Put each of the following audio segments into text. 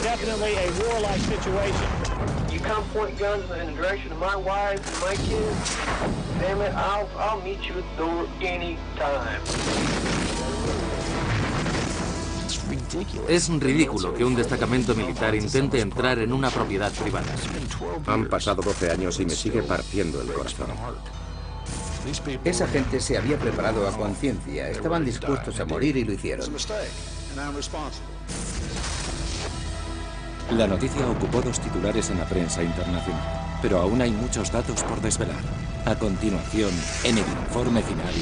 Definitely a warlike situation. You come point guns in the direction of my wife and my kids, damn it, I'll meet you at the door anytime. Es ridículo que un destacamento militar intente entrar en una propiedad privada. Han pasado 12 años y me sigue partiendo el corazón. Esa gente se había preparado a conciencia, estaban dispuestos a morir y lo hicieron. La noticia ocupó 2 titulares en la prensa internacional, pero aún hay muchos datos por desvelar. A continuación, en el informe final,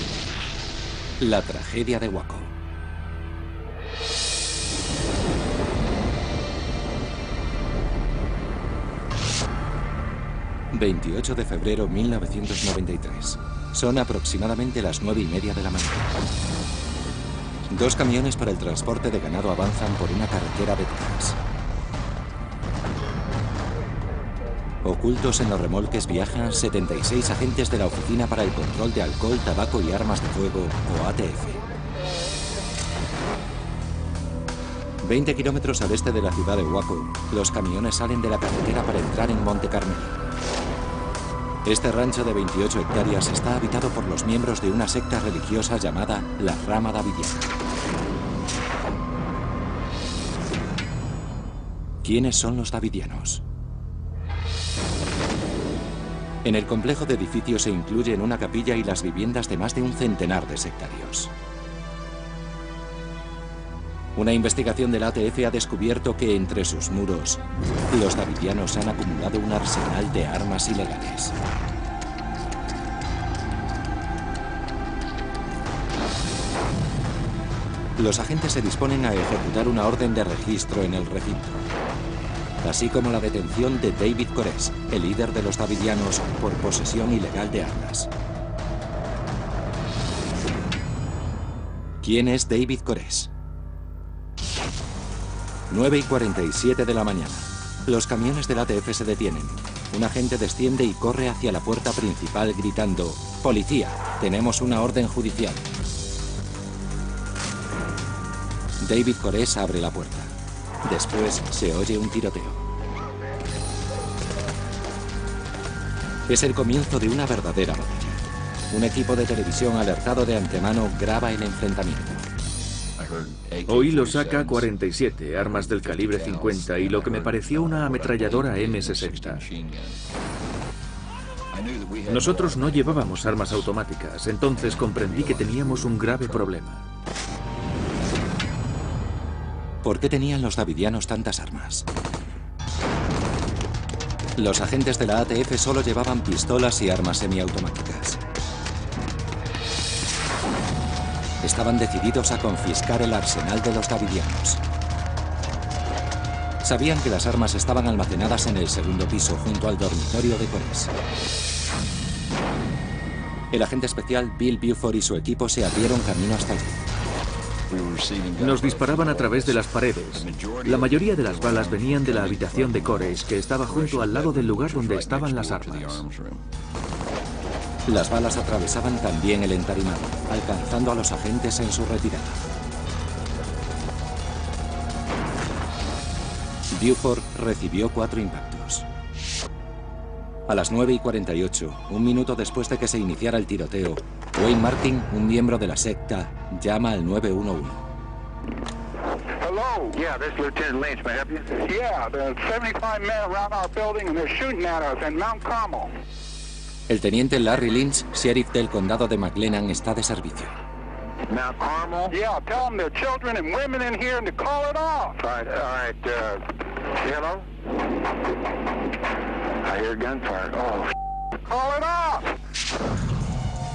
la tragedia de Waco. ...28 de febrero 1993... Son aproximadamente las 9:30 de la mañana. 2 camiones para el transporte de ganado avanzan por una carretera de Texas. Ocultos en los remolques viajan 76 agentes de la Oficina para el Control de Alcohol, Tabaco y Armas de Fuego, o ATF. 20 kilómetros al este de la ciudad de Waco, los camiones salen de la carretera para entrar en Monte Carmelo. Este rancho de 28 hectáreas está habitado por los miembros de una secta religiosa llamada la Rama Davidiana. ¿Quiénes son los davidianos? En el complejo de edificios se incluyen una capilla y las viviendas de más de un centenar de sectarios. Una investigación del ATF ha descubierto que entre sus muros, los davidianos han acumulado un arsenal de armas ilegales. Los agentes se disponen a ejecutar una orden de registro en el recinto, así como la detención de David Koresh, el líder de los davidianos, por posesión ilegal de armas. ¿Quién es David Koresh? 9:47 de la mañana. Los camiones del ATF se detienen. Un agente desciende y corre hacia la puerta principal gritando: «Policía, tenemos una orden judicial». David Koresh abre la puerta. Después se oye un tiroteo. Es el comienzo de una verdadera batalla. Un equipo de televisión alertado de antemano graba el enfrentamiento. Oí los AK-47, armas del calibre 50 y lo que me pareció una ametralladora M60. Nosotros no llevábamos armas automáticas, entonces comprendí que teníamos un grave problema. ¿Por qué tenían los davidianos tantas armas? Los agentes de la ATF solo llevaban pistolas y armas semiautomáticas. Estaban decididos a confiscar el arsenal de los davidianos. Sabían que las armas estaban almacenadas en el segundo piso, junto al dormitorio de Koresh. El agente especial Bill Buford y su equipo se abrieron camino hasta allí. Nos disparaban a través de las paredes. La mayoría de las balas venían de la habitación de Koresh, que estaba junto al lado del lugar donde estaban las armas. Las balas atravesaban también el entarimado, alcanzando a los agentes en su retirada. Buford recibió 4 impactos. A las 9:48, un minuto después de que se iniciara el tiroteo, Wayne Martin, un miembro de la secta, llama al 911. Hello? Yeah, this is Lieutenant Lynch. May I help you? Yeah, there's 75 men around our building and they're shooting at us in Mount Carmel. El teniente Larry Lynch, sheriff del condado de McLennan, está de servicio. Mount Carmel? Yeah, tell them there are children and women in here and to call it off. All right, hello? I hear gunfire. Oh, call it off.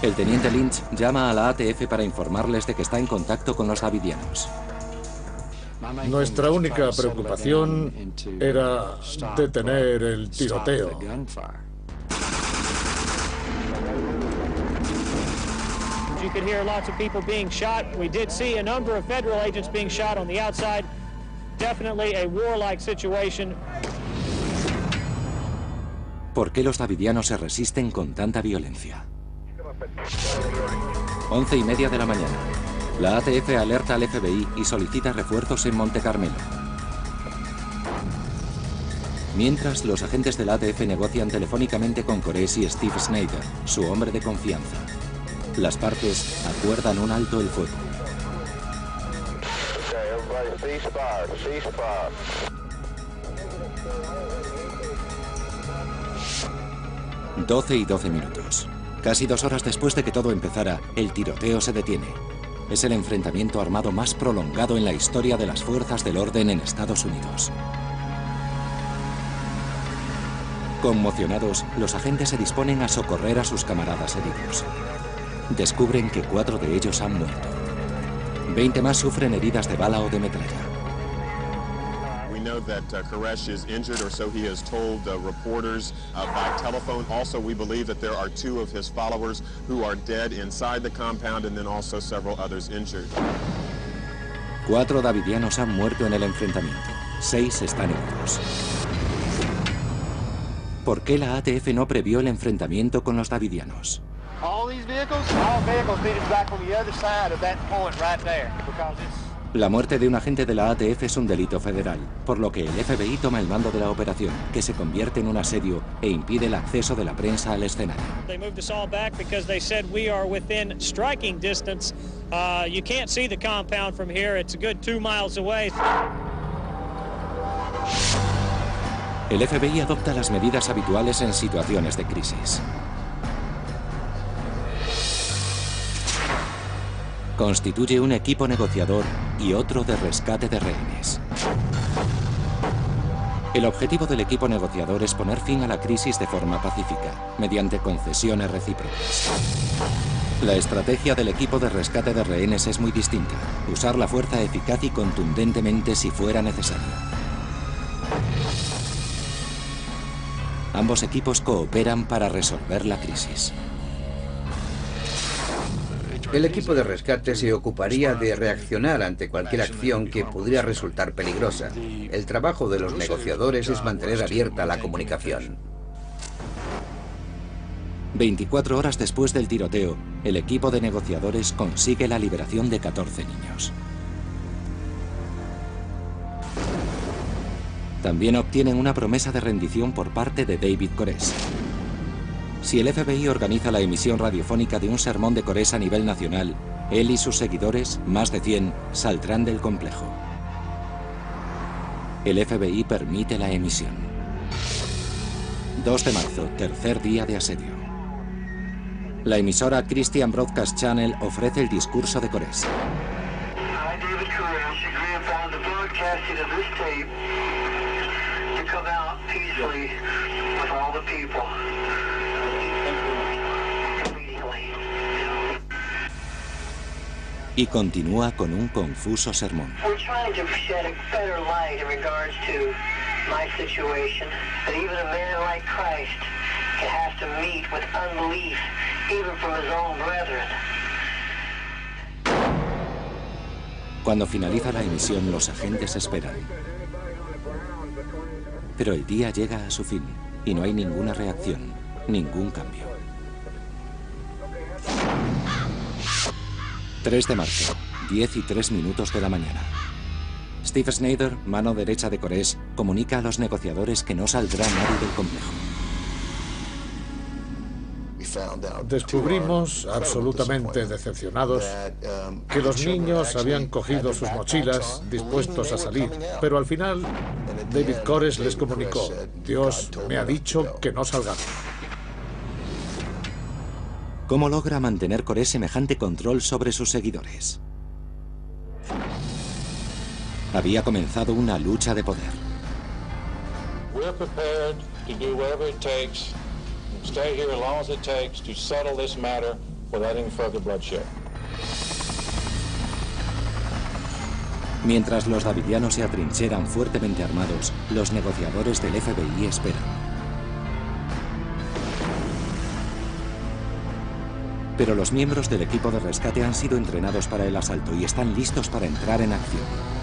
El teniente Lynch llama a la ATF para informarles de que está en contacto con los davidianos. Nuestra única preocupación era detener el tiroteo. You could hear lots of people being shot. We did see a number of federal agents being shot on the outside. Definitely a warlike situation. ¿Por qué los davidianos se resisten con tanta violencia? 11:30 de la mañana. La ATF alerta al FBI y solicita refuerzos en Monte Carmelo. Mientras, los agentes del ATF negocian telefónicamente con Koresh y Steve Snyder, su hombre de confianza. Las partes acuerdan un alto el fuego. 12 y 12 minutos. Casi 2 horas después de que todo empezara, el tiroteo se detiene. Es el enfrentamiento armado más prolongado en la historia de las fuerzas del orden en Estados Unidos. Conmocionados, los agentes se disponen a socorrer a sus camaradas heridos. Descubren que 4 de ellos han muerto. 20 más sufren heridas de bala o de metralla. We know that Koresh is injured, or so he has told reporters by telephone. Also, we believe that there are 2 of his followers who are dead inside the compound, and then also several others injured. 4 davidianos han muerto en el enfrentamiento. 6 están heridos. ¿Por qué la ATF no previó el enfrentamiento con los davidianos? La muerte de un agente de la ATF es un delito federal, por lo que el FBI toma el mando de la operación, que se convierte en un asedio e impide el acceso de la prensa al escenario. El FBI adopta las medidas habituales en situaciones de crisis. Constituye un equipo negociador y otro de rescate de rehenes. El objetivo del equipo negociador es poner fin a la crisis de forma pacífica, mediante concesiones recíprocas. La estrategia del equipo de rescate de rehenes es muy distinta: usar la fuerza eficaz y contundentemente si fuera necesario. Ambos equipos cooperan para resolver la crisis. El equipo de rescate se ocuparía de reaccionar ante cualquier acción que pudiera resultar peligrosa. El trabajo de los negociadores es mantener abierta la comunicación. 24 horas después del tiroteo, el equipo de negociadores consigue la liberación de 14 niños. También obtienen una promesa de rendición por parte de David Koresh. Si el FBI organiza la emisión radiofónica de un sermón de Koresh a nivel nacional, él y sus seguidores, más de 100, saldrán del complejo. El FBI permite la emisión. 2 de marzo, tercer día de asedio. La emisora Christian Broadcast Channel ofrece el discurso de Koresh. Y continúa con un confuso sermón. Cuando finaliza la emisión, los agentes esperan. Pero el día llega a su fin y no hay ninguna reacción, ningún cambio. 3 de marzo, 10 y 3 minutos de la mañana. Steve Snyder, mano derecha de Koresh, comunica a los negociadores que no saldrá nadie del complejo. Descubrimos, absolutamente decepcionados, que los niños habían cogido sus mochilas dispuestos a salir, pero al final David Koresh les comunicó: Dios me ha dicho que no salgan. ¿Cómo logra mantener Koresh semejante control sobre sus seguidores? Había comenzado una lucha de poder. We're prepared to do whatever it takes and stay here as long as it takes to settle this matter without any further bloodshed. Mientras los davidianos se atrincheran fuertemente armados, los negociadores del FBI esperan. Pero los miembros del equipo de rescate han sido entrenados para el asalto y están listos para entrar en acción.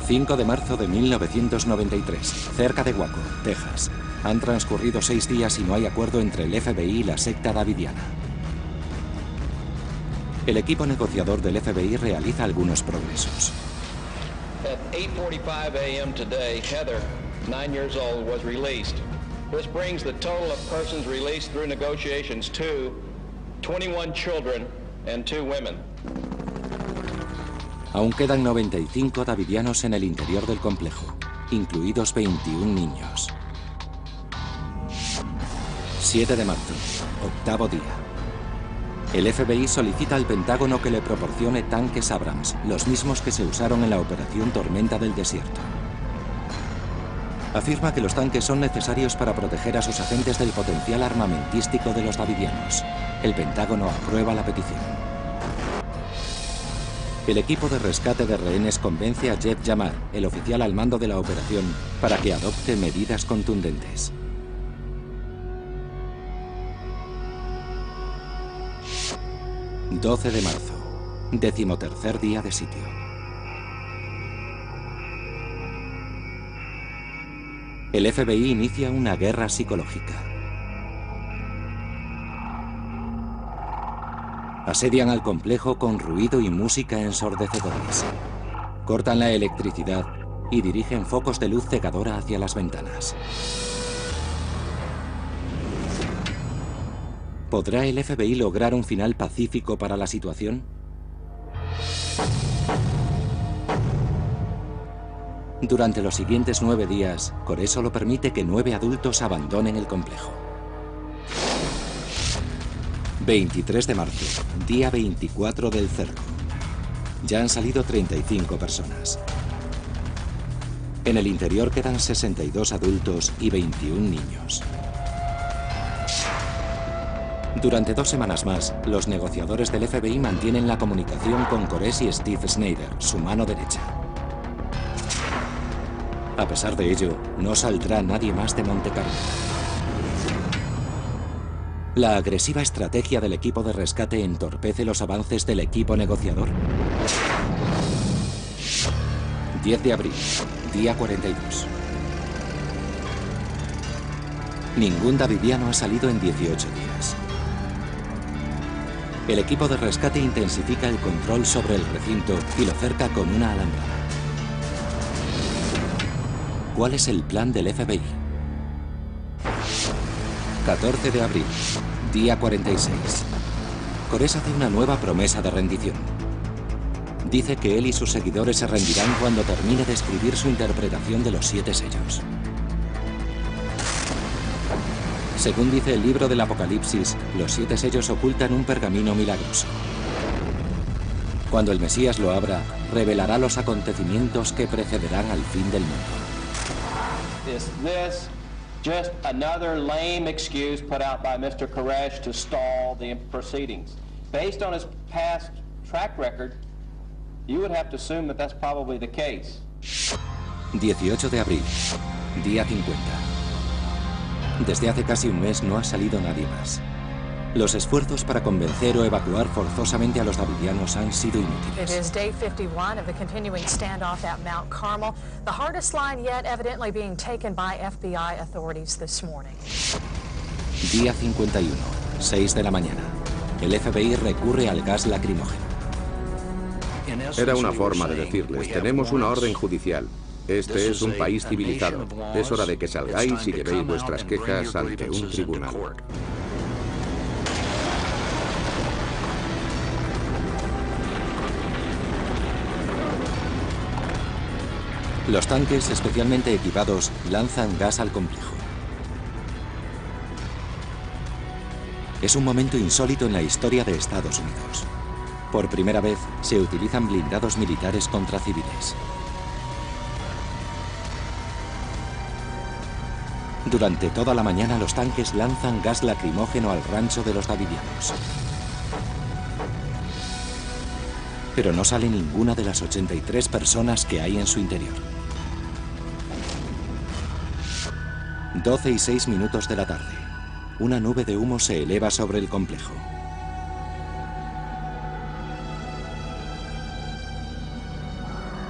...5 de marzo de 1993, cerca de Waco, Texas. Han transcurrido 6 días y no hay acuerdo entre el FBI y la secta davidiana. El equipo negociador del FBI realiza algunos progresos. At 8:45 a.m. today, Heather, 9 years old, was released. This brings the total of persons released through negotiations to 21 children and 2 women. Aún quedan 95 davidianos en el interior del complejo, incluidos 21 niños. 7 de marzo, octavo día. El FBI solicita al Pentágono que le proporcione tanques Abrams, los mismos que se usaron en la Operación Tormenta del Desierto. Afirma que los tanques son necesarios para proteger a sus agentes del potencial armamentístico de los davidianos. El Pentágono aprueba la petición. El equipo de rescate de rehenes convence a Jeff Yamar, el oficial al mando de la operación, para que adopte medidas contundentes. ...12 de marzo, 13º día de sitio. El FBI inicia una guerra psicológica. Asedian al complejo con ruido y música ensordecedores. Cortan la electricidad y dirigen focos de luz cegadora hacia las ventanas. ¿Podrá el FBI lograr un final pacífico para la situación? Durante los siguientes 9 días, Coré solo permite que 9 adultos abandonen el complejo. 23 de marzo, día 24 del cerco. Ya han salido 35 personas. En el interior quedan 62 adultos y 21 niños. Durante 2 semanas más, los negociadores del FBI mantienen la comunicación con Koresh y Steve Snyder, su mano derecha. A pesar de ello, no saldrá nadie más de Monte Carmel. ¿La agresiva estrategia del equipo de rescate entorpece los avances del equipo negociador? 10 de abril, día 42. Ningún davidiano ha salido en 18 días. El equipo de rescate intensifica el control sobre el recinto y lo cerca con una alambrada. ¿Cuál es el plan del FBI? 14 de abril, día 46. Koresh hace una nueva promesa de rendición. Dice que él y sus seguidores se rendirán cuando termine de escribir su interpretación de los 7 sellos. Según dice el libro del Apocalipsis, los 7 sellos ocultan un pergamino milagroso. Cuando el Mesías lo abra, revelará los acontecimientos que precederán al fin del mundo. Is this just another lame excuse put out by Mr. Koresh to stall the proceedings? Based on his past track record, you would have to assume that that's probably the case. 18 de abril, día 50. Desde hace casi un mes no ha salido nadie más. Los esfuerzos para convencer o evacuar forzosamente a los davidianos han sido inútiles. It is day 51 of the continuing standoff at Mount Carmel, the hardest line yet evidently being taken by FBI authorities this morning. Día 51, 6 de la mañana. El FBI recurre al gas lacrimógeno. Era una forma de decirles, tenemos una orden judicial. Este es un país civilizado. Es hora de que salgáis y llevéis vuestras quejas ante un tribunal. Los tanques especialmente equipados lanzan gas al complejo. Es un momento insólito en la historia de Estados Unidos. Por primera vez se utilizan blindados militares contra civiles. Durante toda la mañana los tanques lanzan gas lacrimógeno al rancho de los davidianos. Pero no sale ninguna de las 83 personas que hay en su interior. 12 y 6 minutos de la tarde. Una nube de humo se eleva sobre el complejo.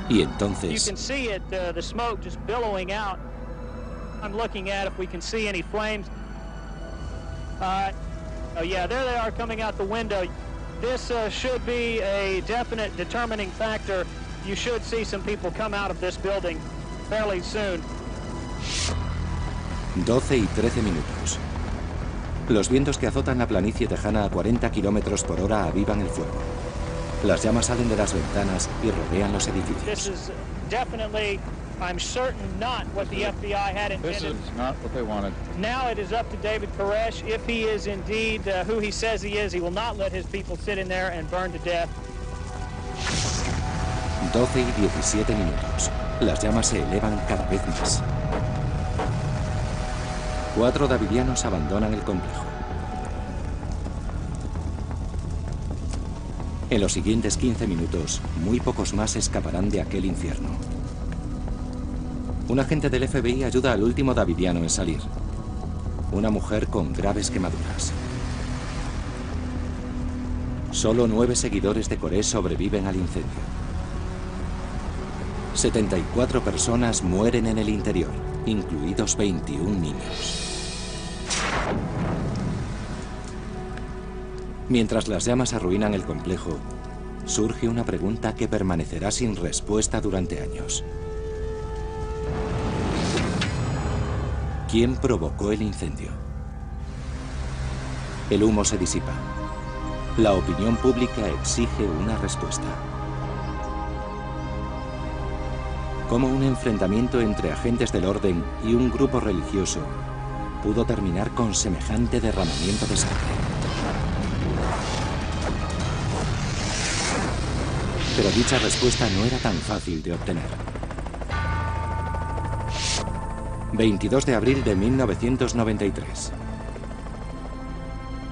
Y entonces... You can see it, the smoke just billowing out. I'm looking at if we can see any flames. Oh yeah, there they are coming out the window. This should be a definite determining factor. You should see some people come out of this building fairly soon. 12 y 13 minutos. Los vientos que azotan la planicie tejana a 40 kilómetros por hora avivan el fuego. Las llamas salen de las ventanas y rodean los edificios. This is definitely, I'm certain, not what the FBI had intended. This is not what they wanted. Now it is up to David Koresh. If he is indeed who he says he is, he will not let his people sit in there and burn to death. 12 y 17 minutos. Las llamas se elevan cada vez más. 4 davidianos abandonan el complejo. En los siguientes 15 minutos, muy pocos más escaparán de aquel infierno. Un agente del FBI ayuda al último davidiano en salir. Una mujer con graves quemaduras. Solo 9 seguidores de Koresh sobreviven al incendio. 74 personas mueren en el interior, incluidos 21 niños. Mientras las llamas arruinan el complejo, surge una pregunta que permanecerá sin respuesta durante años. ¿Quién provocó el incendio? El humo se disipa. La opinión pública exige una respuesta. ¿Cómo un enfrentamiento entre agentes del orden y un grupo religioso pudo terminar con semejante derramamiento de sangre? Pero dicha respuesta no era tan fácil de obtener. 22 de abril de 1993.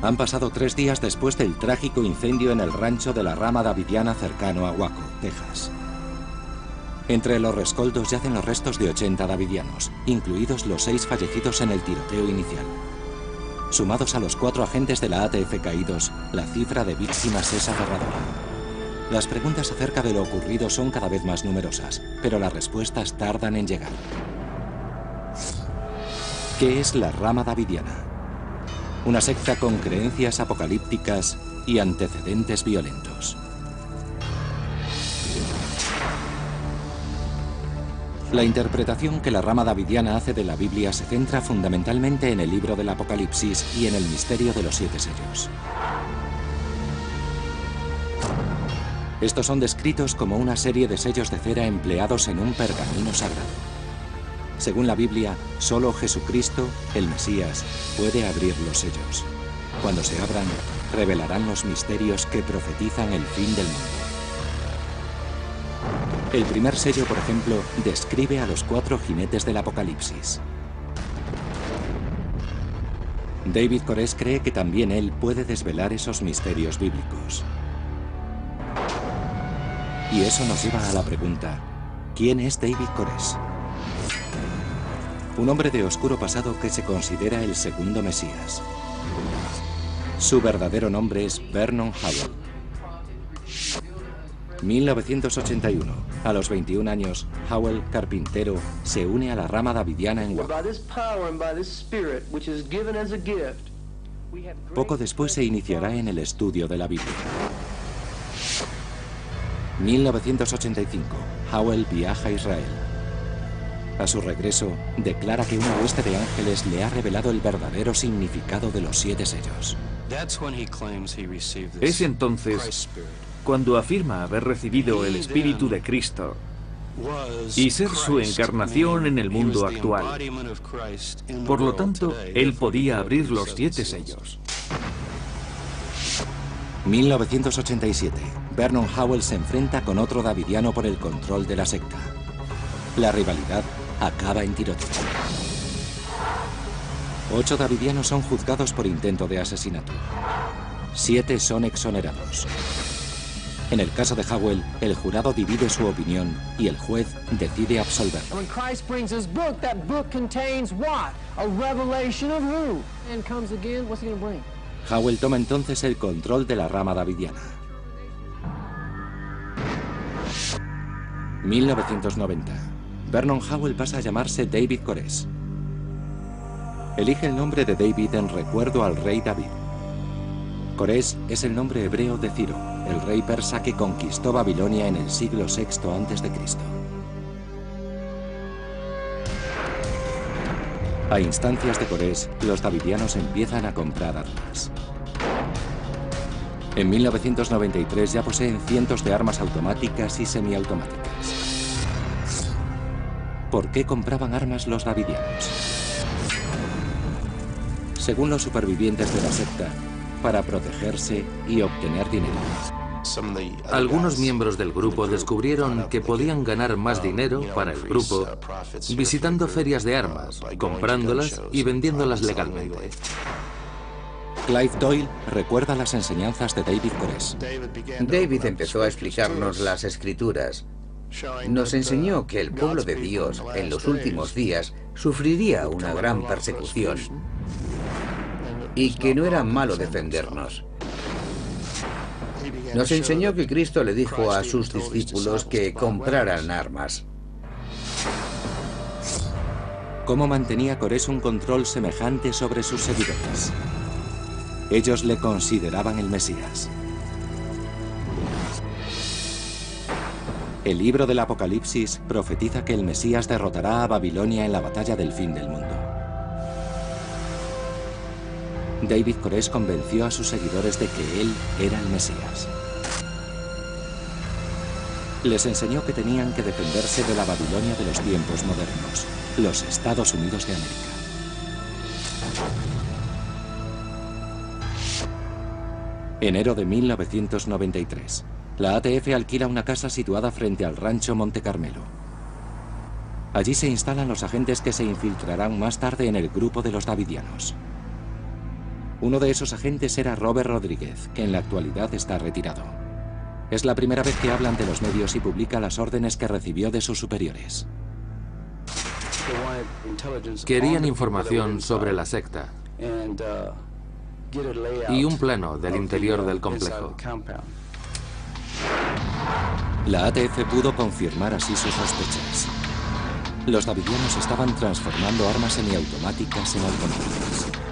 Han pasado 3 días después del trágico incendio en el rancho de la rama davidiana cercano a Waco, Texas. Entre los rescoldos yacen los restos de 80 davidianos, incluidos los 6 fallecidos en el tiroteo inicial. Sumados a los 4 agentes de la ATF caídos, la cifra de víctimas es aterradora. Las preguntas acerca de lo ocurrido son cada vez más numerosas, pero las respuestas tardan en llegar. ¿Qué es la rama davidiana? Una secta con creencias apocalípticas y antecedentes violentos. La interpretación que la rama davidiana hace de la Biblia se centra fundamentalmente en el libro del Apocalipsis y en el misterio de los 7 sellos. Estos son descritos como una serie de sellos de cera empleados en un pergamino sagrado. Según la Biblia, solo Jesucristo, el Mesías, puede abrir los sellos. Cuando se abran, revelarán los misterios que profetizan el fin del mundo. El primer sello, por ejemplo, describe a los 4 jinetes del Apocalipsis. David Koresh cree que también él puede desvelar esos misterios bíblicos. Y eso nos lleva a la pregunta, ¿quién es David Koresh? Un hombre de oscuro pasado que se considera el segundo Mesías. Su verdadero nombre es Vernon Howell. 1981. A los 21 años, Howell, carpintero, se une a la rama davidiana en Waco. Poco después se iniciará en el estudio de la Biblia. 1985. Howell viaja a Israel. A su regreso, declara que una hueste de ángeles le ha revelado el verdadero significado de los 7 sellos. Es entonces cuando afirma haber recibido el Espíritu de Cristo y ser su encarnación en el mundo actual. Por lo tanto, él podía abrir los 7 sellos. 1987. Vernon Howell se enfrenta con otro davidiano por el control de la secta. La rivalidad acaba en tiroteo. 8 davidianos son juzgados por intento de asesinato. 7 son exonerados. En el caso de Howell, el jurado divide su opinión y el juez decide absolverlo. Howell toma entonces el control de la rama davidiana. 1990. Vernon Howell pasa a llamarse David Koresh. Elige el nombre de David en recuerdo al rey David. Corés es el nombre hebreo de Ciro, el rey persa que conquistó Babilonia en el siglo VI a.C. A instancias de Corés, los davidianos empiezan a comprar armas. En 1993 ya poseen cientos de armas automáticas y semiautomáticas. ¿Por qué compraban armas los davidianos? Según los supervivientes de la secta, para protegerse y obtener dinero. Algunos miembros del grupo descubrieron que podían ganar más dinero para el grupo visitando ferias de armas, comprándolas y vendiéndolas legalmente. Clive Doyle recuerda las enseñanzas de David Corés. David empezó a explicarnos las escrituras. Nos enseñó que el pueblo de Dios en los últimos días sufriría una gran persecución y que no era malo defendernos. Nos enseñó que Cristo le dijo a sus discípulos que compraran armas. ¿Cómo mantenía Corés un control semejante sobre sus seguidores? Ellos le consideraban el Mesías. El libro del Apocalipsis profetiza que el Mesías derrotará a Babilonia en la batalla del fin del mundo. David Corés convenció a sus seguidores de que él era el Mesías. Les enseñó que tenían que defenderse de la Babilonia de los tiempos modernos, los Estados Unidos de América. Enero de 1993. La ATF alquila una casa situada frente al rancho Monte Carmelo. Allí se instalan los agentes que se infiltrarán más tarde en el grupo de los davidianos. Uno de esos agentes era Robert Rodríguez, que en la actualidad está retirado. Es la primera vez que habla ante los medios y publica las órdenes que recibió de sus superiores. Querían información sobre la secta y un plano del interior del complejo. La ATF pudo confirmar así sus sospechas. Los davidianos estaban transformando armas semiautomáticas en automáticas.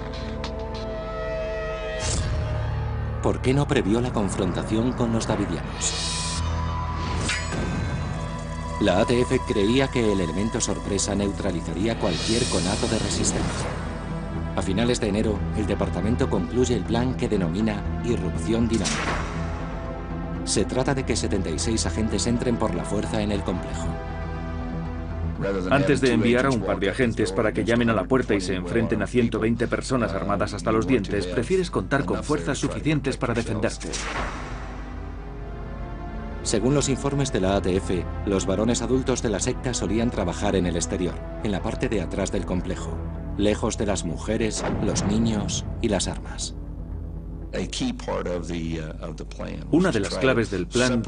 ¿Por qué no previó la confrontación con los davidianos? La ATF creía que el elemento sorpresa neutralizaría cualquier conato de resistencia. A finales de enero, el departamento concluye el plan que denomina irrupción dinámica. Se trata de que 76 agentes entren por la fuerza en el complejo. Antes de enviar a un par de agentes para que llamen a la puerta y se enfrenten a 120 personas armadas hasta los dientes, prefieres contar con fuerzas suficientes para defenderte. Según los informes de la ATF, los varones adultos de la secta solían trabajar en el exterior, en la parte de atrás del complejo, lejos de las mujeres, los niños y las armas. Una de las claves del plan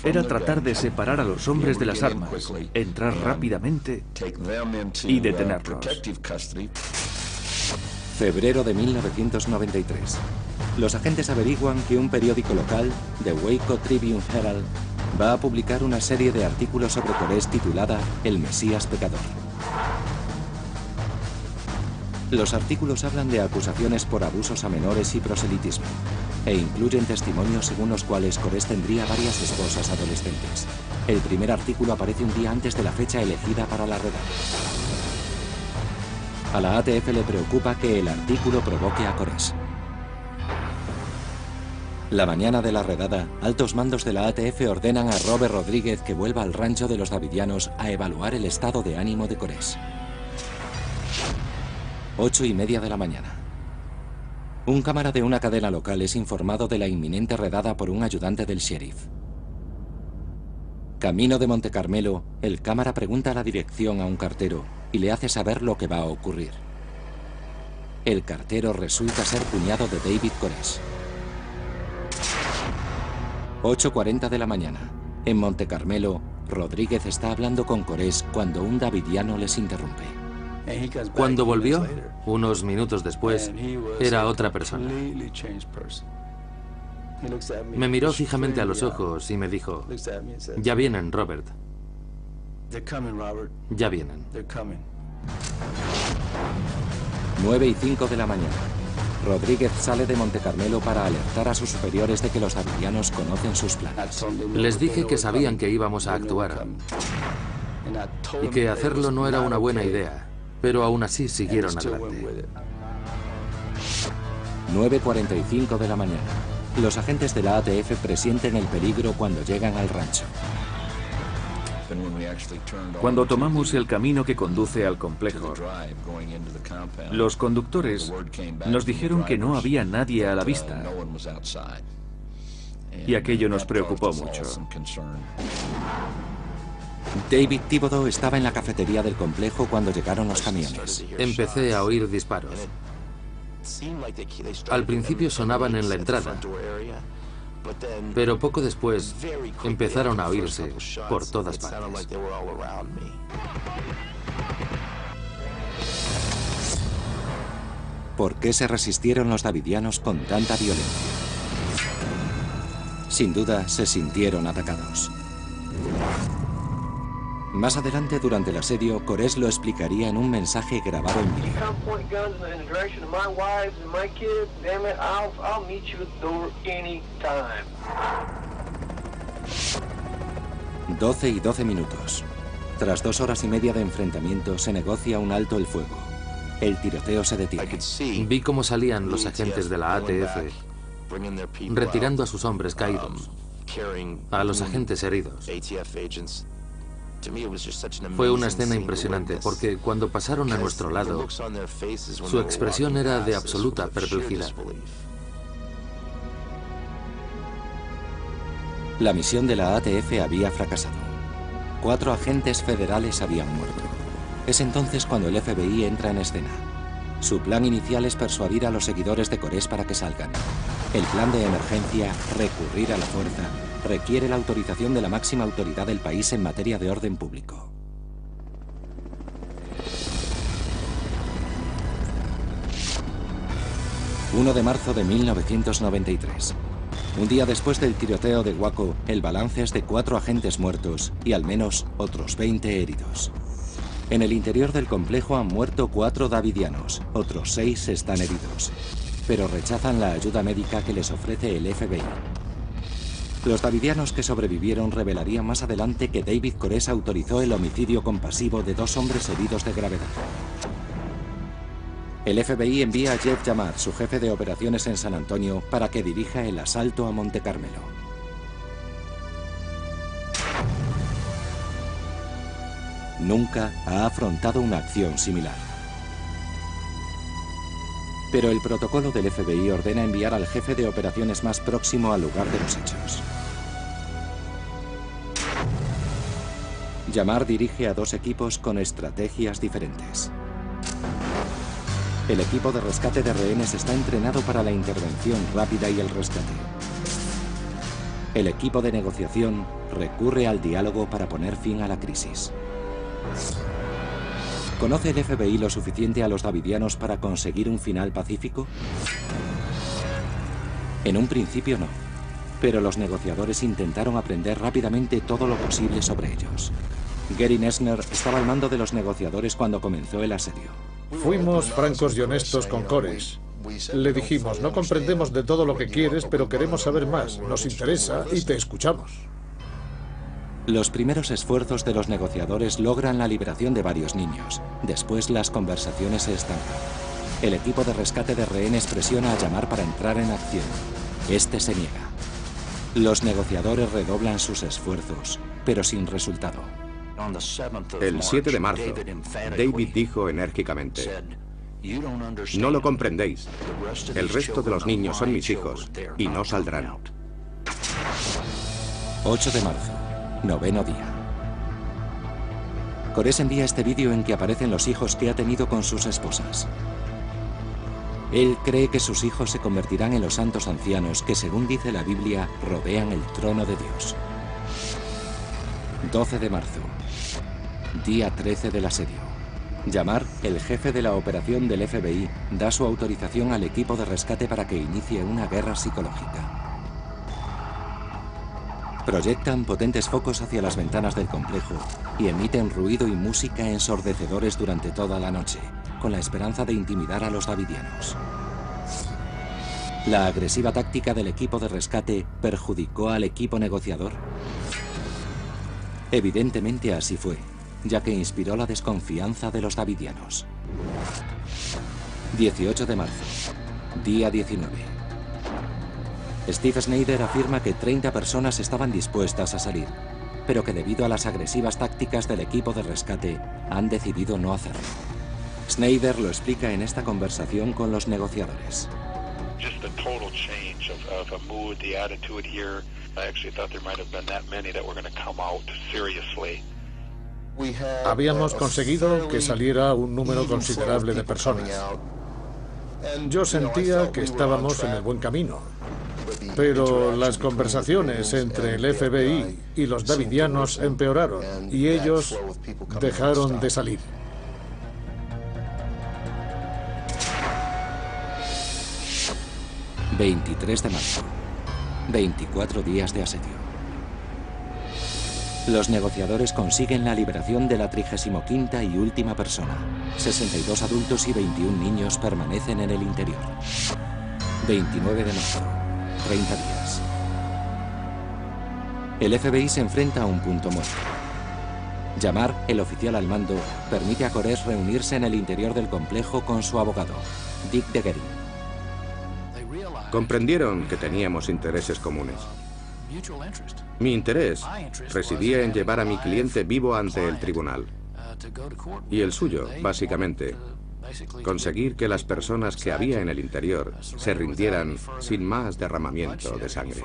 era tratar de separar a los hombres de las armas, entrar rápidamente y detenerlos. Febrero de 1993. Los agentes averiguan que un periódico local, The Waco Tribune Herald, va a publicar una serie de artículos sobre Corés titulada El Mesías Pecador. Los artículos hablan de acusaciones por abusos a menores y proselitismo, e incluyen testimonios según los cuales Corés tendría varias esposas adolescentes. El primer artículo aparece un día antes de la fecha elegida para la redada. A la ATF le preocupa que el artículo provoque a Corés. La mañana de la redada, altos mandos de la ATF ordenan a Robert Rodríguez que vuelva al rancho de los davidianos a evaluar el estado de ánimo de Corés. 8:30 de la mañana. Un cámara de una cadena local es informado de la inminente redada por un ayudante del sheriff. Camino de Monte Carmelo, el cámara pregunta la dirección a un cartero y le hace saber lo que va a ocurrir. El cartero resulta ser cuñado de David Corés. 8:40 de la mañana. En Monte Carmelo, Rodríguez está hablando con Corés cuando un davidiano les interrumpe. Cuando volvió, unos minutos después, era otra persona. Me miró fijamente a los ojos y me dijo, ya vienen, Robert. Ya vienen. 9:05 de la mañana. Rodríguez sale de Monte Carmelo para alertar a sus superiores de que los davidianos conocen sus planes. Les dije que sabían que íbamos a actuar y que hacerlo no era una buena idea, pero aún así siguieron adelante. 9:45 de la mañana. Los agentes de la ATF presienten el peligro cuando llegan al rancho. Cuando tomamos el camino que conduce al complejo, los conductores nos dijeron que no había nadie a la vista, y aquello nos preocupó mucho. David Thibodeau estaba en la cafetería del complejo cuando llegaron los camiones. Empecé a oír disparos. Al principio sonaban en la entrada, pero poco después empezaron a oírse por todas partes. ¿Por qué se resistieron los davidianos con tanta violencia? Sin duda, se sintieron atacados. Más adelante, durante el asedio, Koresh lo explicaría en un mensaje grabado en vídeo. 12:12 minutos. Tras 2 horas y media de enfrentamiento, se negocia un alto el fuego. El tiroteo se detiene. Vi cómo salían los agentes de la ATF, retirando a sus hombres caídos, a los agentes heridos. Fue una escena impresionante, porque cuando pasaron a nuestro lado, su expresión era de absoluta perplejidad. La misión de la ATF había fracasado. 4 agentes federales habían muerto. Es entonces cuando el FBI entra en escena. Su plan inicial es persuadir a los seguidores de Koresh para que salgan. El plan de emergencia, recurrir a la fuerza, requiere la autorización de la máxima autoridad del país en materia de orden público. ...1 de marzo de 1993. Un día después del tiroteo de Waco, el balance es de 4 agentes muertos y al menos otros 20 heridos. En el interior del complejo han muerto 4 davidianos, otros 6 están heridos, pero rechazan la ayuda médica que les ofrece el FBI. Los davidianos que sobrevivieron revelarían más adelante que David Koresh autorizó el homicidio compasivo de 2 hombres heridos de gravedad. El FBI envía a Jeff Yamar, su jefe de operaciones en San Antonio, para que dirija el asalto a Monte Carmelo. Nunca ha afrontado una acción similar. Pero el protocolo del FBI ordena enviar al jefe de operaciones más próximo al lugar de los hechos. Yamar dirige a 2 equipos con estrategias diferentes. El equipo de rescate de rehenes está entrenado para la intervención rápida y el rescate. El equipo de negociación recurre al diálogo para poner fin a la crisis. ¿Conoce el FBI lo suficiente a los davidianos para conseguir un final pacífico? En un principio no, pero los negociadores intentaron aprender rápidamente todo lo posible sobre ellos. Gary Nessner estaba al mando de los negociadores cuando comenzó el asedio. Fuimos francos y honestos con Koresh. Le dijimos, no comprendemos de todo lo que quieres, pero queremos saber más. Nos interesa y te escuchamos. Los primeros esfuerzos de los negociadores logran la liberación de varios niños. Después las conversaciones se estancan. El equipo de rescate de rehenes presiona a Yamar para entrar en acción. Este se niega. Los negociadores redoblan sus esfuerzos, pero sin resultado. El 7 de marzo, David dijo enérgicamente: no lo comprendéis. El resto de los niños son mis hijos y no saldrán. 8 de marzo. 9º día. Koresh envía este vídeo en que aparecen los hijos que ha tenido con sus esposas. Él cree que sus hijos se convertirán en los santos ancianos que, según dice la Biblia, rodean el trono de Dios. 12 de marzo. Día 13 del asedio. Yamar, el jefe de la operación del FBI, da su autorización al equipo de rescate para que inicie una guerra psicológica. Proyectan potentes focos hacia las ventanas del complejo y emiten ruido y música ensordecedores durante toda la noche, con la esperanza de intimidar a los davidianos. ¿La agresiva táctica del equipo de rescate perjudicó al equipo negociador? Evidentemente así fue, ya que inspiró la desconfianza de los davidianos. 18 de marzo, día 19. Steve Snyder afirma que 30 personas estaban dispuestas a salir, pero que debido a las agresivas tácticas del equipo de rescate han decidido no hacerlo. Snyder lo explica en esta conversación con los negociadores. Just the total change of a mood, the attitude here. I actually thought there might have been that many that were going to come out seriously. Habíamos conseguido que saliera un número considerable de personas. Yo sentía que estábamos en el buen camino, pero las conversaciones entre el FBI y los davidianos empeoraron y ellos dejaron de salir. ...23 de marzo... ...24 días de asedio. Los negociadores consiguen la liberación de la 35ª y última persona. 62 adultos y 21 niños permanecen en el interior. 29 de marzo... ...30 días. El FBI se enfrenta a un punto muerto. Jamar, el oficial al mando, permite a Koresh reunirse en el interior del complejo con su abogado, Dick Degerin. Comprendieron que teníamos intereses comunes. Mi interés residía en llevar a mi cliente vivo ante el tribunal. Y el suyo, básicamente, conseguir que las personas que había en el interior se rindieran sin más derramamiento de sangre.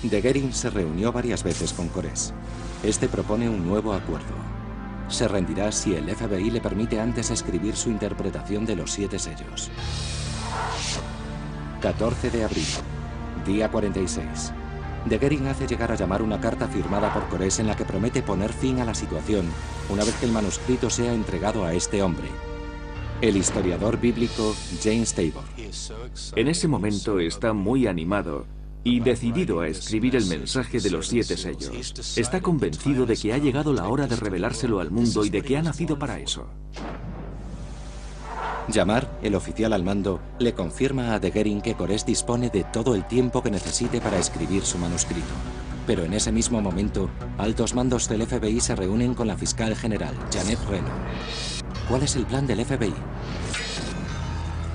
Degerin se reunió varias veces con Koresh. Este propone un nuevo acuerdo. Se rendirá si el FBI le permite antes escribir su interpretación de los 7 sellos. 14 de abril, día 46. Degerin hace llegar a Jamar una carta firmada por Koresh en la que promete poner fin a la situación una vez que el manuscrito sea entregado a este hombre, el historiador bíblico James Tabor. En ese momento está muy animado y decidido a escribir el mensaje de los 7 sellos. Está convencido de que ha llegado la hora de revelárselo al mundo y de que ha nacido para eso. Jamar, el oficial al mando, le confirma a Degerin que Koresh dispone de todo el tiempo que necesite para escribir su manuscrito. Pero en ese mismo momento, altos mandos del FBI se reúnen con la fiscal general, Janet Reno. ¿Cuál es el plan del FBI?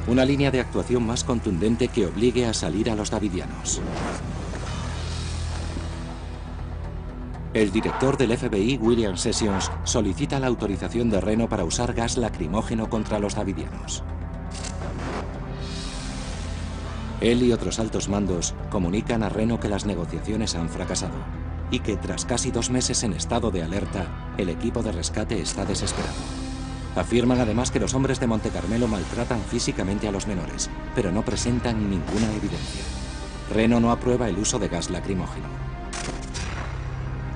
Una línea de actuación más contundente que obligue a salir a los davidianos. El director del FBI, William Sessions, solicita la autorización de Reno para usar gas lacrimógeno contra los davidianos. Él y otros altos mandos comunican a Reno que las negociaciones han fracasado y que tras casi 2 meses en estado de alerta, el equipo de rescate está desesperado. Afirman además que los hombres de Monte Carmelo maltratan físicamente a los menores, pero no presentan ninguna evidencia. Reno no aprueba el uso de gas lacrimógeno.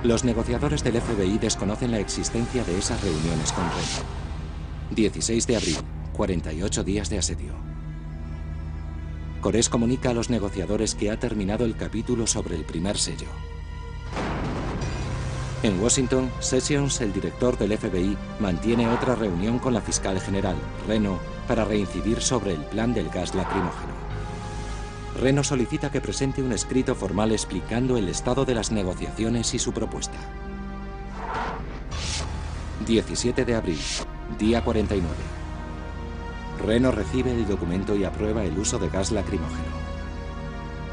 Los negociadores del FBI desconocen la existencia de esas reuniones con Reno. 16 de abril, 48 días de asedio. Koresh comunica a los negociadores que ha terminado el capítulo sobre el primer sello. En Washington, Sessions, el director del FBI, mantiene otra reunión con la fiscal general, Reno, para reincidir sobre el plan del gas lacrimógeno. Reno solicita que presente un escrito formal explicando el estado de las negociaciones y su propuesta. 17 de abril, día 49. Reno recibe el documento y aprueba el uso de gas lacrimógeno.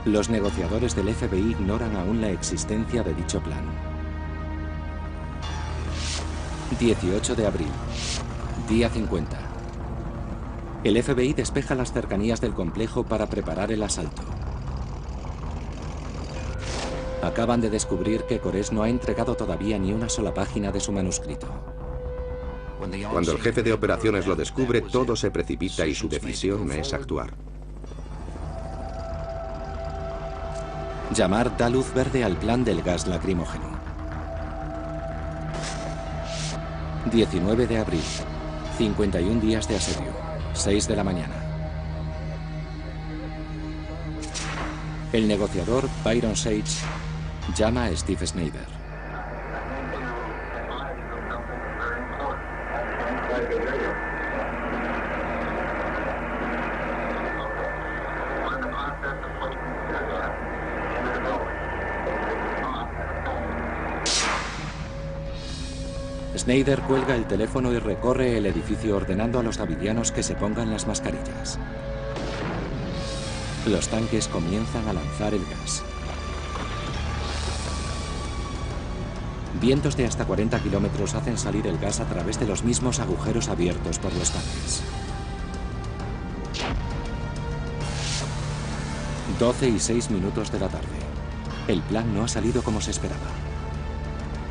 Los negociadores del FBI ignoran aún la existencia de dicho plan. 18 de abril, día 50. El FBI despeja las cercanías del complejo para preparar el asalto. Acaban de descubrir que Koresh no ha entregado todavía ni una sola página de su manuscrito. Cuando el jefe de operaciones lo descubre, todo se precipita y su decisión es actuar. Jamar da luz verde al plan del gas lacrimógeno. 19 de abril, 51 días de asedio, 6 de la mañana. El negociador Byron Sage llama a Steve Snyder. Snyder cuelga el teléfono y recorre el edificio ordenando a los davidianos que se pongan las mascarillas. Los tanques comienzan a lanzar el gas. Vientos de hasta 40 kilómetros hacen salir el gas a través de los mismos agujeros abiertos por los tanques. 12:06 de la tarde. El plan no ha salido como se esperaba.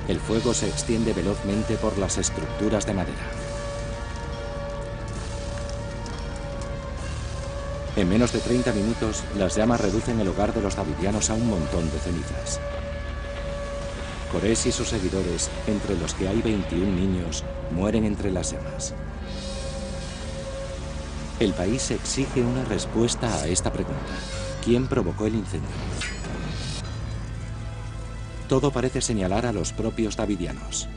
El fuego se extiende velozmente por las estructuras de madera. En menos de 30 minutos, las llamas reducen el hogar de los davidianos a un montón de cenizas. Koresh y sus seguidores, entre los que hay 21 niños, mueren entre las llamas. El país exige una respuesta a esta pregunta. ¿Quién provocó el incendio? Todo parece señalar a los propios davidianos.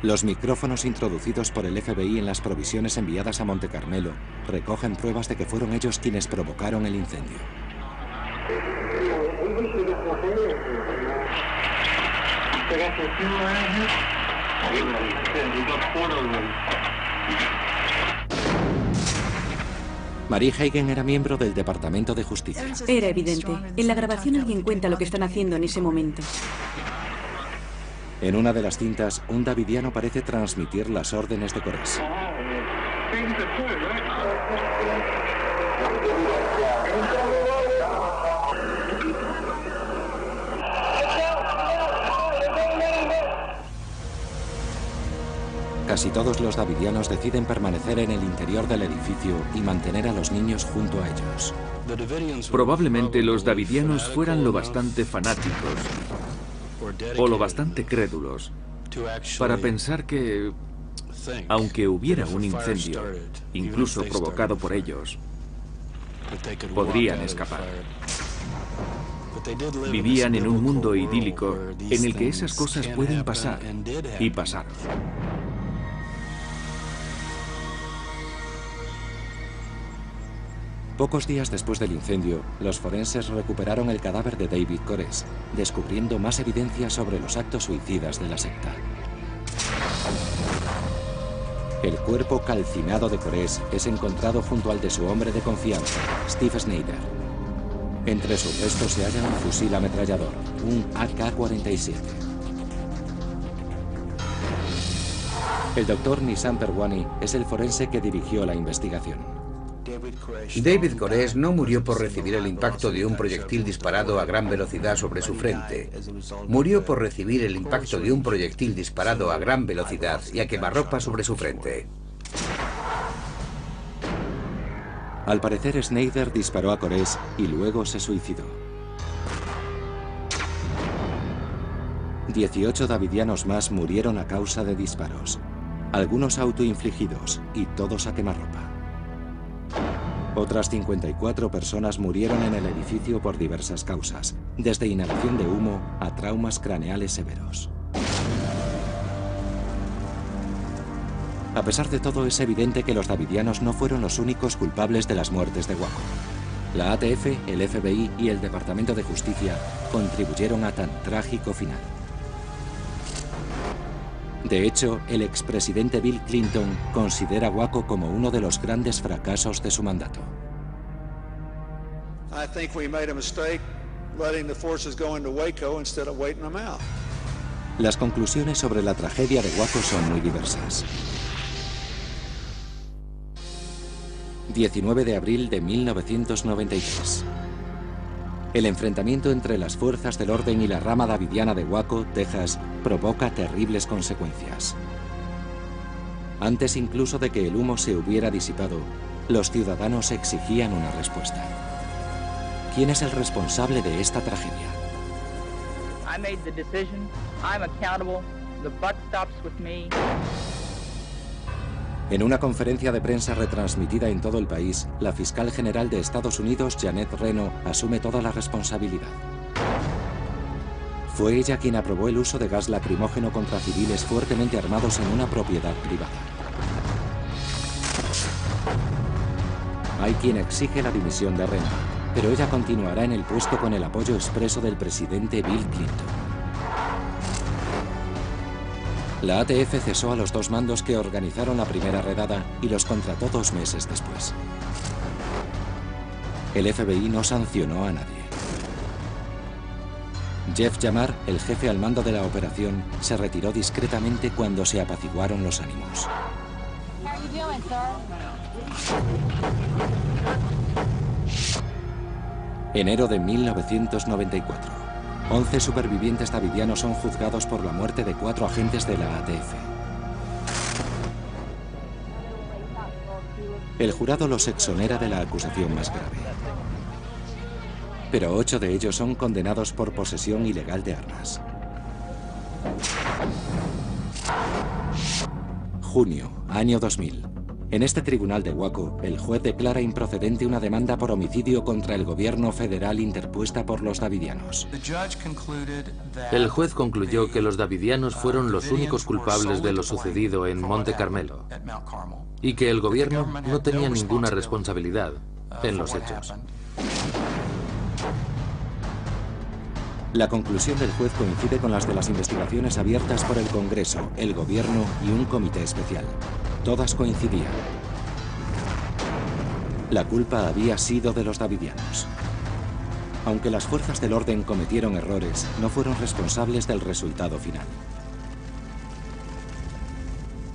Los micrófonos introducidos por el FBI en las provisiones enviadas a Monte Carmelo recogen pruebas de que fueron ellos quienes provocaron el incendio. Marie Hagen era miembro del Departamento de Justicia. Era evidente. En la grabación alguien cuenta lo que están haciendo en ese momento. En una de las cintas, un davidiano parece transmitir las órdenes de Koresh. Casi todos los davidianos deciden permanecer en el interior del edificio y mantener a los niños junto a ellos. Probablemente los davidianos fueran lo bastante fanáticos o lo bastante crédulos para pensar que, aunque hubiera un incendio, incluso provocado por ellos, podrían escapar. Vivían en un mundo idílico en el que esas cosas pueden pasar, y pasaron. Pocos días después del incendio, los forenses recuperaron el cadáver de David Koresh, descubriendo más evidencia sobre los actos suicidas de la secta. El cuerpo calcinado de Koresh es encontrado junto al de su hombre de confianza, Steve Snyder. Entre sus restos se halla un fusil ametrallador, un AK-47. El doctor Nissan Perwani es el forense que dirigió la investigación. David Koresh no murió por recibir el impacto de un proyectil disparado a gran velocidad sobre su frente. Murió por recibir el impacto de un proyectil disparado a gran velocidad y a quemarropa sobre su frente. Al parecer, Snyder disparó a Koresh y luego se suicidó. 18 davidianos más murieron a causa de disparos, algunos autoinfligidos y todos a quemarropa. Otras 54 personas murieron en el edificio por diversas causas, desde inhalación de humo a traumas craneales severos. A pesar de todo, es evidente que los davidianos no fueron los únicos culpables de las muertes de Waco. La ATF, el FBI y el Departamento de Justicia contribuyeron a tan trágico final. De hecho, el expresidente Bill Clinton considera Waco como uno de los grandes fracasos de su mandato. Las conclusiones sobre la tragedia de Waco son muy diversas. 19 de abril de 1993. El enfrentamiento entre las fuerzas del orden y la rama davidiana de Waco, Texas, provoca terribles consecuencias. Antes incluso de que el humo se hubiera disipado, los ciudadanos exigían una respuesta. ¿Quién es el responsable de esta tragedia? I made the decision. I'm accountable. The buck stops with me. En una conferencia de prensa retransmitida en todo el país, la fiscal general de Estados Unidos, Janet Reno, asume toda la responsabilidad. Fue ella quien aprobó el uso de gas lacrimógeno contra civiles fuertemente armados en una propiedad privada. Hay quien exige la dimisión de Reno. pero ella continuará en el puesto con el apoyo expreso del presidente Bill Clinton. La ATF cesó a los 2 mandos que organizaron la primera redada y los contrató 2 meses después. El FBI no sancionó a nadie. Jeff Yamar, el jefe al mando de la operación, se retiró discretamente cuando se apaciguaron los ánimos. Enero de 1994. 11 supervivientes davidianos son juzgados por la muerte de 4 agentes de la ATF. El jurado los exonera de la acusación más grave. Pero 8 de ellos son condenados por posesión ilegal de armas. Junio, año 2000. En este tribunal de Waco, el juez declara improcedente una demanda por homicidio contra el gobierno federal interpuesta por los davidianos. El juez concluyó que los davidianos fueron los únicos culpables de lo sucedido en Monte Carmelo y que el gobierno no tenía ninguna responsabilidad en los hechos. La conclusión del juez coincide con las de las investigaciones abiertas por el Congreso, el gobierno y un comité especial. Todas coincidían. La culpa había sido de los davidianos. Aunque las fuerzas del orden cometieron errores, no fueron responsables del resultado final.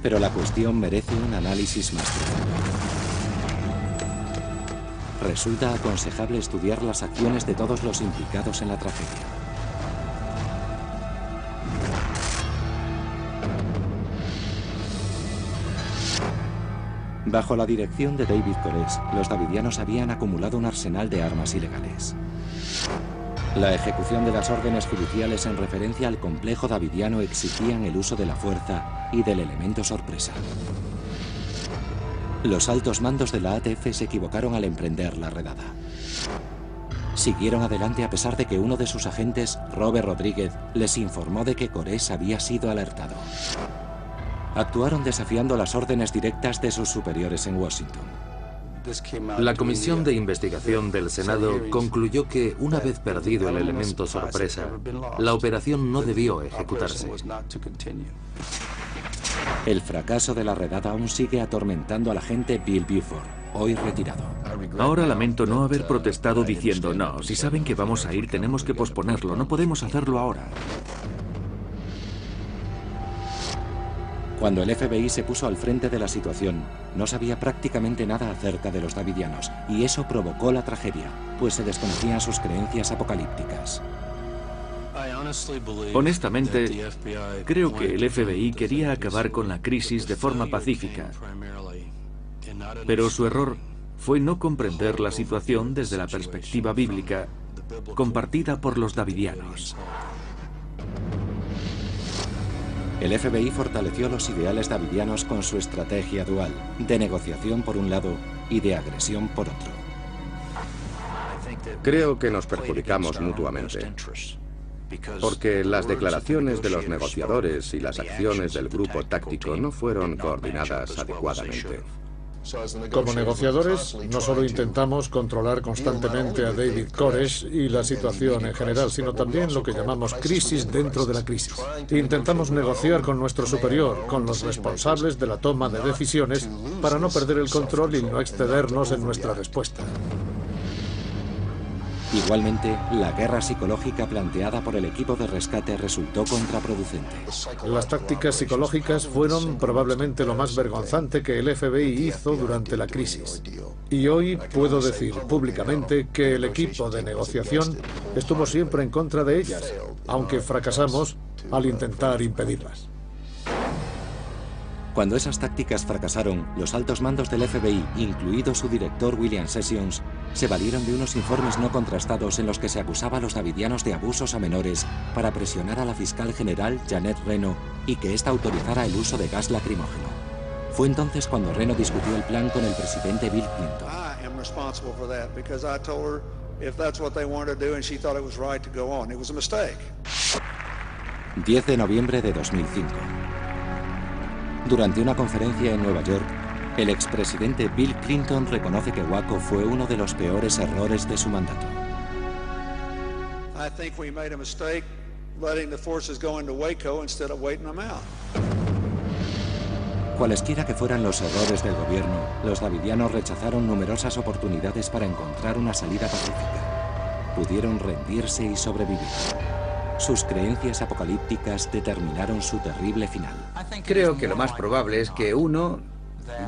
Pero la cuestión merece un análisis más profundo. Resulta aconsejable estudiar las acciones de todos los implicados en la tragedia. Bajo la dirección de David Koresh, los davidianos habían acumulado un arsenal de armas ilegales. La ejecución de las órdenes judiciales en referencia al complejo davidiano exigían el uso de la fuerza y del elemento sorpresa. Los altos mandos de la ATF se equivocaron al emprender la redada. Siguieron adelante a pesar de que uno de sus agentes, Robert Rodríguez, les informó de que Koresh había sido alertado. Actuaron desafiando las órdenes directas de sus superiores en Washington. La Comisión de Investigación del Senado concluyó que, una vez perdido el elemento sorpresa, la operación no debió ejecutarse. El fracaso de la redada aún sigue atormentando al agente Bill Buford, hoy retirado. Ahora lamento no haber protestado diciendo, no, si saben que vamos a ir tenemos que posponerlo, no podemos hacerlo ahora. Cuando el FBI se puso al frente de la situación, no sabía prácticamente nada acerca de los davidianos, y eso provocó la tragedia, pues se desconocían sus creencias apocalípticas. Honestamente, creo que el FBI quería acabar con la crisis de forma pacífica, pero su error fue no comprender la situación desde la perspectiva bíblica compartida por los davidianos. El FBI fortaleció los ideales davidianos con su estrategia dual, de negociación por un lado y de agresión por otro. Creo que nos perjudicamos mutuamente, porque las declaraciones de los negociadores y las acciones del grupo táctico no fueron coordinadas adecuadamente. Como negociadores, no solo intentamos controlar constantemente a David Koresh y la situación en general, sino también lo que llamamos crisis dentro de la crisis. Intentamos negociar con nuestro superior, con los responsables de la toma de decisiones, para no perder el control y no excedernos en nuestra respuesta. Igualmente, la guerra psicológica planteada por el equipo de rescate resultó contraproducente. Las tácticas psicológicas fueron probablemente lo más vergonzante que el FBI hizo durante la crisis. Y hoy puedo decir públicamente que el equipo de negociación estuvo siempre en contra de ellas, aunque fracasamos al intentar impedirlas. Cuando esas tácticas fracasaron, los altos mandos del FBI, incluido su director William Sessions, se valieron de unos informes no contrastados en los que se acusaba a los davidianos de abusos a menores para presionar a la fiscal general Janet Reno y que ésta autorizara el uso de gas lacrimógeno. Fue entonces cuando Reno discutió el plan con el presidente Bill Clinton. 10 de noviembre de 2005. Durante una conferencia en Nueva York, El expresidente Bill Clinton reconoce que Waco fue uno de los peores errores de su mandato. I think we made a mistake letting the forces go into Waco instead of waiting them out. Cualesquiera que fueran los errores del gobierno, los davidianos rechazaron numerosas oportunidades para encontrar una salida pacífica. Pudieron rendirse y sobrevivir. Sus creencias apocalípticas determinaron su terrible final. Creo que lo más probable es que 1,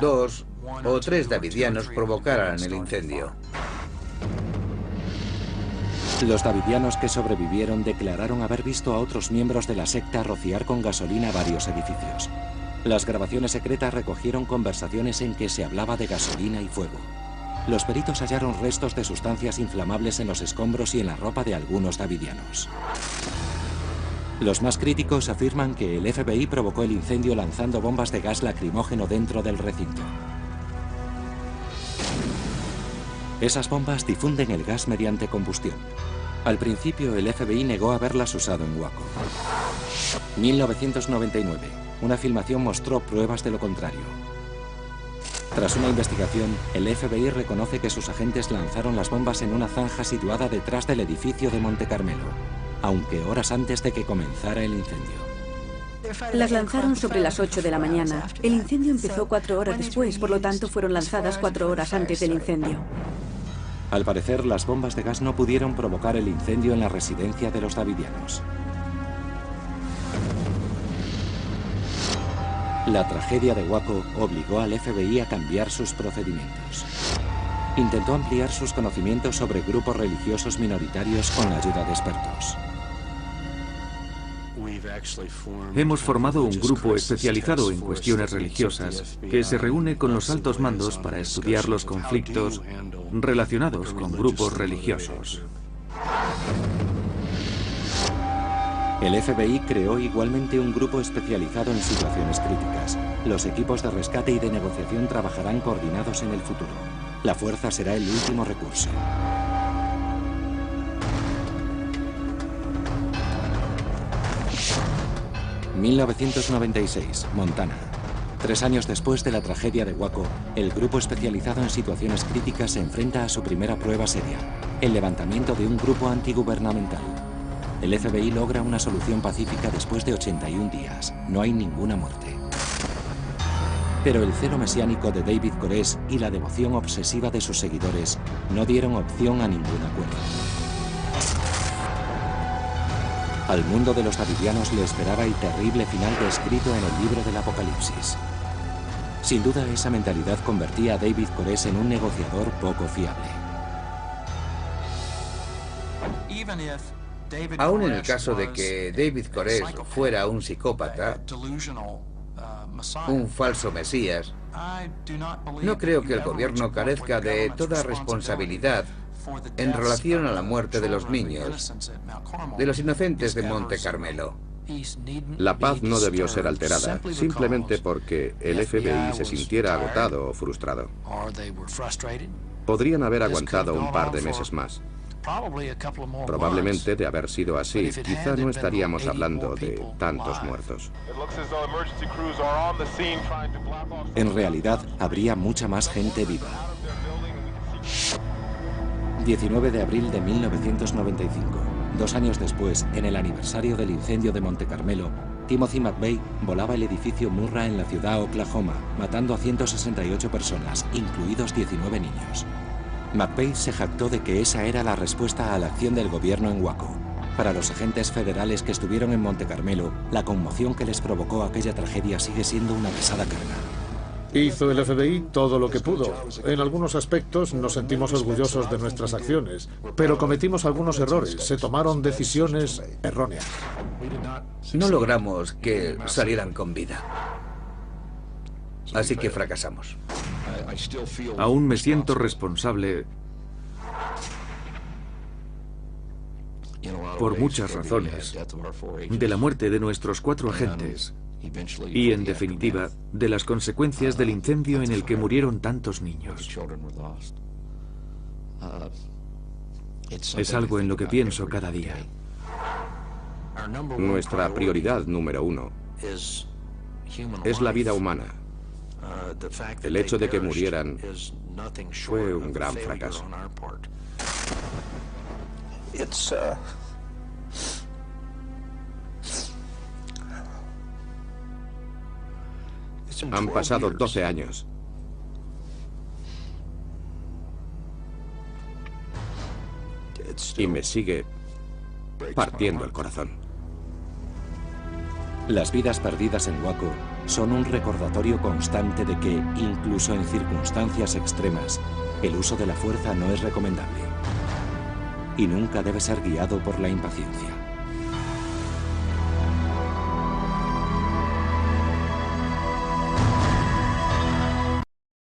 2 o 3 davidianos provocaran el incendio. Los davidianos que sobrevivieron declararon haber visto a otros miembros de la secta rociar con gasolina varios edificios. Las grabaciones secretas recogieron conversaciones en que se hablaba de gasolina y fuego. Los peritos hallaron restos de sustancias inflamables en los escombros y en la ropa de algunos davidianos. Los más críticos afirman que el FBI provocó el incendio lanzando bombas de gas lacrimógeno dentro del recinto. Esas bombas difunden el gas mediante combustión. Al principio, el FBI negó haberlas usado en Waco. 1999. Una filmación mostró pruebas de lo contrario. Tras una investigación, el FBI reconoce que sus agentes lanzaron las bombas en una zanja situada detrás del edificio de Monte Carmelo, aunque horas antes de que comenzara el incendio. Las lanzaron sobre las 8 de la mañana. El incendio empezó 4 horas después, por lo tanto fueron lanzadas 4 horas antes del incendio. Al parecer, las bombas de gas no pudieron provocar el incendio en la residencia de los davidianos. La tragedia de Waco obligó al FBI a cambiar sus procedimientos. Intentó ampliar sus conocimientos sobre grupos religiosos minoritarios con la ayuda de expertos. Hemos formado un grupo especializado en cuestiones religiosas que se reúne con los altos mandos para estudiar los conflictos relacionados con grupos religiosos. El FBI creó igualmente un grupo especializado en situaciones críticas. Los equipos de rescate y de negociación trabajarán coordinados en el futuro. La fuerza será el último recurso. ...1996, Montana. 3 años después de la tragedia de Waco, el grupo especializado en situaciones críticas se enfrenta a su primera prueba seria, el levantamiento de un grupo antigubernamental. El FBI logra una solución pacífica después de 81 días. No hay ninguna muerte. Pero el celo mesiánico de David Koresh y la devoción obsesiva de sus seguidores no dieron opción a ningún acuerdo. Al mundo de los davidianos le esperaba el terrible final descrito en el libro del Apocalipsis. Sin duda, esa mentalidad convertía a David Koresh en un negociador poco fiable. Aún en el caso de que David Koresh fuera un psicópata, un falso mesías, no creo que el gobierno carezca de toda responsabilidad en relación a la muerte de los niños, de los inocentes de Monte Carmelo. La paz no debió ser alterada, simplemente porque el FBI se sintiera agotado o frustrado. Podrían haber aguantado un par de meses más. Probablemente, de haber sido así, quizá no estaríamos hablando de tantos muertos. En realidad, habría mucha más gente viva. 19 de abril de 1995. 2 años después, en el aniversario del incendio de Monte Carmelo, Timothy McVeigh volaba el edificio Murrah en la ciudad Oklahoma, matando a 168 personas, incluidos 19 niños. McVeigh se jactó de que esa era la respuesta a la acción del gobierno en Waco. Para los agentes federales que estuvieron en Monte Carmelo, la conmoción que les provocó aquella tragedia sigue siendo una pesada carga. Hizo el FBI todo lo que pudo. En algunos aspectos nos sentimos orgullosos de nuestras acciones, pero cometimos algunos errores. Se tomaron decisiones erróneas. No logramos que salieran con vida. Así que fracasamos. Aún me siento responsable por muchas razones de la muerte de nuestros 4 agentes y, en definitiva, de las consecuencias del incendio en el que murieron tantos niños. Es algo en lo que pienso cada día. Nuestra prioridad número 1 es la vida humana. El hecho de que murieran fue un gran fracaso. Han pasado 12 años. Y me sigue partiendo el corazón. Las vidas perdidas en Waco son un recordatorio constante de que, incluso en circunstancias extremas, el uso de la fuerza no es recomendable. Y nunca debe ser guiado por la impaciencia.